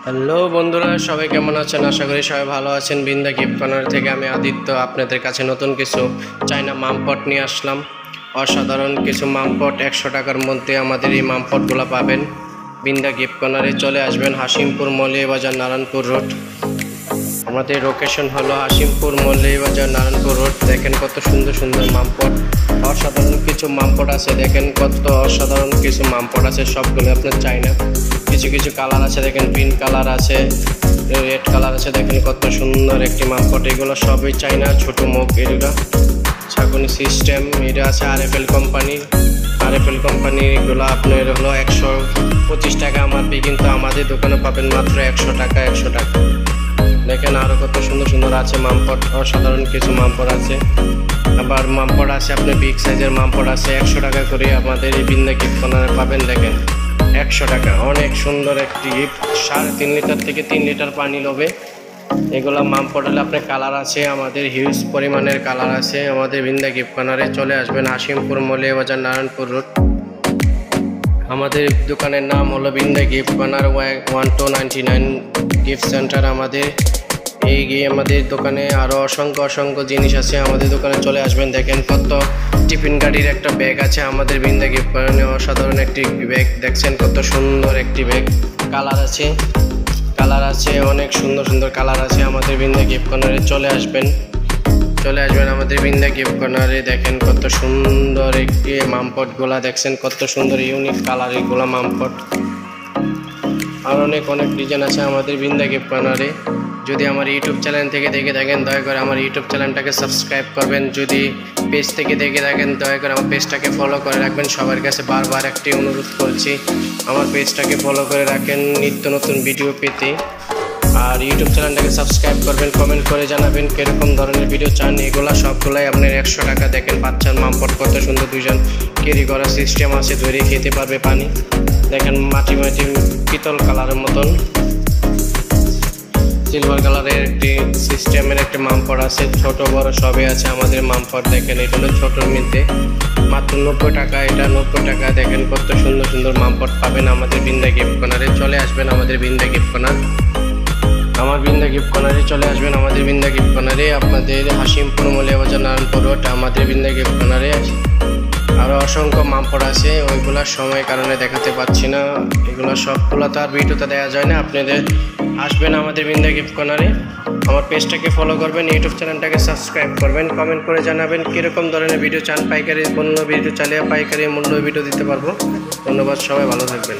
Hello বন্ধুরা, সবাই কেমন আছেন? আশা করি সবাই ভালো আছেন। বিন্দা গিফট কর্নার থেকে আমি আদিত্য আপনাদের কাছে নতুন কিছু চায়না মামপট নিয়ে আসলাম। অসাধারণ কিছু মামপট 100 টাকার মধ্যে আমাদের এই মামপটগুলো পাবেন। বিন্দা গিফট কর্নারে চলে আসবেন, হাসিমপুর মৌলভীবাজার নারায়ণপুর রোড। আমাদের লোকেশন হলো হাসিমপুর মৌলভীবাজার নারায়ণপুর রোড। দেখেন কত সুন্দর সুন্দর মামপট, অসাধারণ কিছু মামপট আছে। দেখেন কত অসাধারণ কিছু মামপট আছে, সবগুলো আপনার চায়না। কিছু কিছু কালার আছে, দেখেন পিঙ্ক কালার আছে, রেড কালার আছে। দেখেন কত সুন্দর একটি মামপট, এগুলো সবই চায়না। ছোট মুখ, এগুলো ছাগুনি সিস্টেম, এটা আছে RFL কোম্পানি। RFL কোম্পানির এগুলো আপনার হলো 125 টাকা এমআরপি, কিন্তু আমাদের দোকানে পাবেন মাত্র 100 টাকা। 100 টাকা। দেখেন আরো কত সুন্দর সুন্দর আছে মামপট, অসাধারণ কিছু মামপট আছে। আবার মামপট আছে আপনার বিগ সাইজের মামপট আছে, 100 টাকা করে আমাদের এই বিন্দা গিফট কর্নারে পাবেন। দেখেন 100 টাকা, অনেক সুন্দর একটি গিফট। 3.5 লিটার থেকে 3 লিটার পানি লবে এগুলো মামপট হলে আপনার কালার আছে, আমাদের হিউজ পরিমাণের কালার আছে। আমাদের বিন্দা গিফট কর্নারে চলে আসবেন, হাসিমপুর মৌলভীবাজার নারায়ণপুর রোড। আমাদের দোকানের নাম হলো বিন্দা গিফট কর্নার 1299 গিফট সেন্টার। আমাদের আমাদের দোকানে আরও অসংখ্য জিনিস আছে। আমাদের দোকানে চলে আসবেন। দেখেন কত টিফিন গাড়ির একটা ব্যাগ আছে আমাদের বিন্দা গিফট কর্নারে, অসাধারণ একটি ব্যাগ। দেখছেন কত সুন্দর একটি ব্যাগ, কালার আছে অনেক সুন্দর সুন্দর কালার আছে। আমাদের বিন্দা গিফট কর্নারে চলে আসবেন আমাদের বিন্দা গিফট কর্নারে। দেখেন কত সুন্দর একটি মামপটগুলা, দেখছেন কত সুন্দর ইউনিক কালার এগুলা মামপট। আর অনেক ডিজাইন আছে আমাদের বিন্দা গিফট কর্নারে। যদি আমার ইউটিউব চ্যানেল থেকে দেখে থাকেন, দয়া করে আমার ইউটিউব চ্যানেলটাকে সাবস্ক্রাইব করবেন। যদি পেজ থেকে দেখে থাকেন, দয়া করে আমার পেজটাকে ফলো করে রাখবেন। সবার কাছে বারবার একটি অনুরোধ করছি, আমার পেজটাকে ফলো করে রাখেন নিত্য নতুন ভিডিও পেতে। আর ইউটিউব চ্যানেলটাকে সাবস্ক্রাইব করবেন, কমেন্ট করে জানাবেন কীরকম ধরনের ভিডিও চান। এগুলো সবগুলাই আপনার 100 টাকা। দেখেন বাচ্চার মামপট কত সুন্দর, 2জন ক্যারি করার সিস্টেম আছে, ধরে খেতে পারবে পানি। দেখেন মাটি পিতল কালারের মতন সিলভার কালারের একটি সিস্টেমের একটি মামপট আছে, ছোট বড় সবই আছে আমাদের মামপট। দেখেন এটা হলো ছোটোর মধ্যে মাত্র 90 টাকা, এটা 90 টাকা। দেখেন কত সুন্দর সুন্দর মামপট পাবেন আমাদের বিন্দা গিফট কর্নারে। চলে আসবেন আমাদের বিন্দা গিফট কর্নার, আমার বিন্দা গিফট কর্নারে চলে আসবেন। আমাদের বিন্দা গিফট কর্নারে আপনাদের হাসিমপুর মৌলভীবাজার নারায়ণপুর রোড। আমাদের বিন্দা গিফট কর্নারে আরও অসংখ্য মামপট আছে, ওইগুলো সময় কারণে দেখাতে পাচ্ছি না। এগুলো সবগুলো তো আর ভিডিওতে দেওয়া যায় না। আপনাদের আসবেন আমাদের বিন্দা গিফট কর্নারে, আমার পেজটাকে ফলো করবেন, ইউটিউব চ্যানেলটাকে সাবস্ক্রাইব করবেন, কমেন্ট করে জানাবেন কীরকম ধরনের ভিডিও চান। পাইকারি পণ্য ভিডিও চালিয়ে পাইকারি মূল্য ভিডিও দিতে পারবো। ধন্যবাদ, সবাই ভালো থাকবেন।